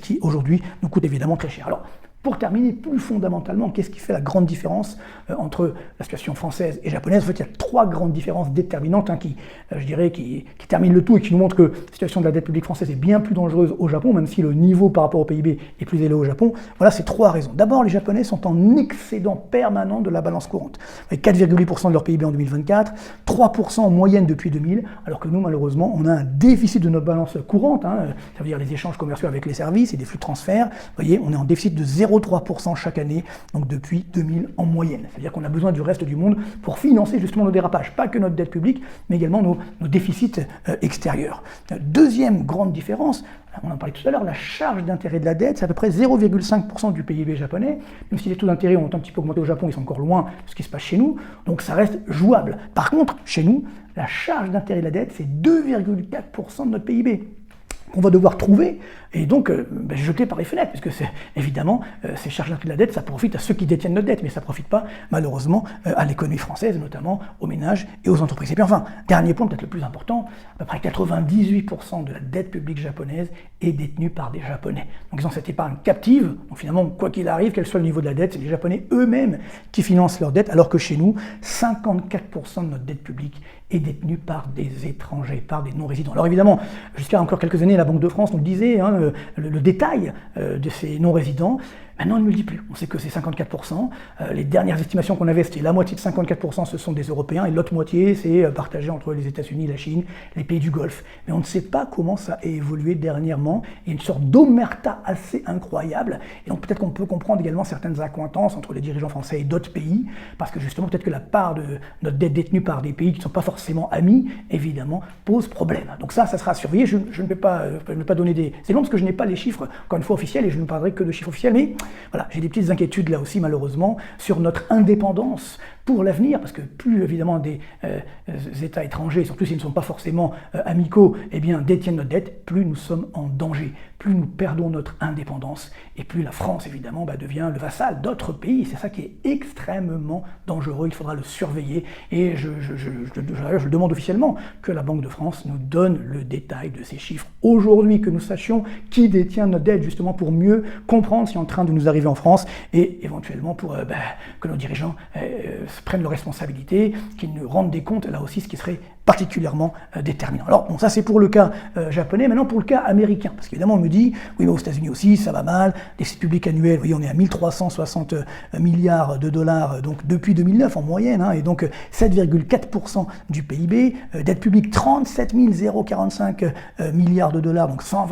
qui aujourd'hui nous coûte évidemment très cher. Alors, pour terminer, plus fondamentalement, qu'est-ce qui fait la grande différence entre la situation française et japonaise? En fait, il y a trois grandes différences déterminantes qui terminent le tout et qui nous montrent que la situation de la dette publique française est bien plus dangereuse au Japon, même si le niveau par rapport au PIB est plus élevé au Japon. Voilà, c'est trois raisons. D'abord, les Japonais sont en excédent permanent de la balance courante, avec 4,8% de leur PIB en 2024, 3% en moyenne depuis 2000, alors que nous, malheureusement, on a un déficit de notre balance courante, ça veut dire les échanges commerciaux avec les services et des flux de transfert. Vous voyez, on est en déficit de 0,3% chaque année, donc depuis 2000 en moyenne. C'est-à-dire qu'on a besoin du reste du monde pour financer justement nos dérapages, pas que notre dette publique, mais également nos déficits extérieurs. Deuxième grande différence, on en parlait tout à l'heure, la charge d'intérêt de la dette, c'est à peu près 0,5% du PIB japonais, même si les taux d'intérêt ont un petit peu augmenté au Japon, ils sont encore loin de ce qui se passe chez nous, donc ça reste jouable. Par contre, chez nous, la charge d'intérêt de la dette, c'est 2,4% de notre PIB. Qu'on va devoir trouver et donc jeter par les fenêtres, puisque c'est évidemment ces charges d'intérêt de la dette, ça profite à ceux qui détiennent notre dette, mais ça ne profite pas malheureusement à l'économie française, notamment aux ménages et aux entreprises. Et puis enfin, dernier point, peut-être le plus important, à peu près 98% de la dette publique japonaise est détenue par des Japonais. Donc ils ont cette épargne captive, donc finalement, quoi qu'il arrive, quel soit le niveau de la dette, c'est les Japonais eux-mêmes qui financent leur dette, alors que chez nous, 54% de notre dette publique est détenue par des étrangers, par des non-résidents. Alors évidemment, jusqu'à encore quelques années, la Banque de France nous disait le détail de ces non-résidents. Maintenant, on ne le dit plus. On sait que c'est 54%. Les dernières estimations qu'on avait, c'était la moitié de 54%, ce sont des Européens, et l'autre moitié, c'est partagé entre les États-Unis, la Chine, les pays du Golfe. Mais on ne sait pas comment ça a évolué dernièrement. Il y a une sorte d'omerta assez incroyable. Et donc peut-être qu'on peut comprendre également certaines accointances entre les dirigeants français et d'autres pays, parce que justement, peut-être que la part de notre dette détenue par des pays qui ne sont pas forcément amis, évidemment, pose problème. Donc ça sera surveillé. Je ne vais pas donner des éléments, parce que je n'ai pas les chiffres, encore une fois, officiels, et je ne parlerai que de chiffres officiels, mais voilà, j'ai des petites inquiétudes là aussi malheureusement sur notre indépendance pour l'avenir, parce que plus évidemment des États étrangers, surtout s'ils ne sont pas forcément amicaux, détiennent notre dette, plus nous sommes en danger, plus nous perdons notre indépendance, et plus la France évidemment devient le vassal d'autres pays. C'est ça qui est extrêmement dangereux, il faudra le surveiller, et je demande officiellement que la Banque de France nous donne le détail de ces chiffres aujourd'hui, que nous sachions qui détient notre dette, justement pour mieux comprendre ce qui est en train de nous arriver en France, et éventuellement pour que nos dirigeants prennent leurs responsabilités, qu'ils nous rendent des comptes, là aussi, ce qui serait particulièrement déterminant. Alors, bon, ça c'est pour le cas japonais, maintenant pour le cas américain, parce qu'évidemment on me dit, oui, mais aux États-Unis aussi, ça va mal, déficit public annuel, vous voyez, on est à 1360 milliards de dollars, donc depuis 2009 en moyenne, et donc 7,4% du PIB, dette publique 37 045 milliards de dollars, donc 120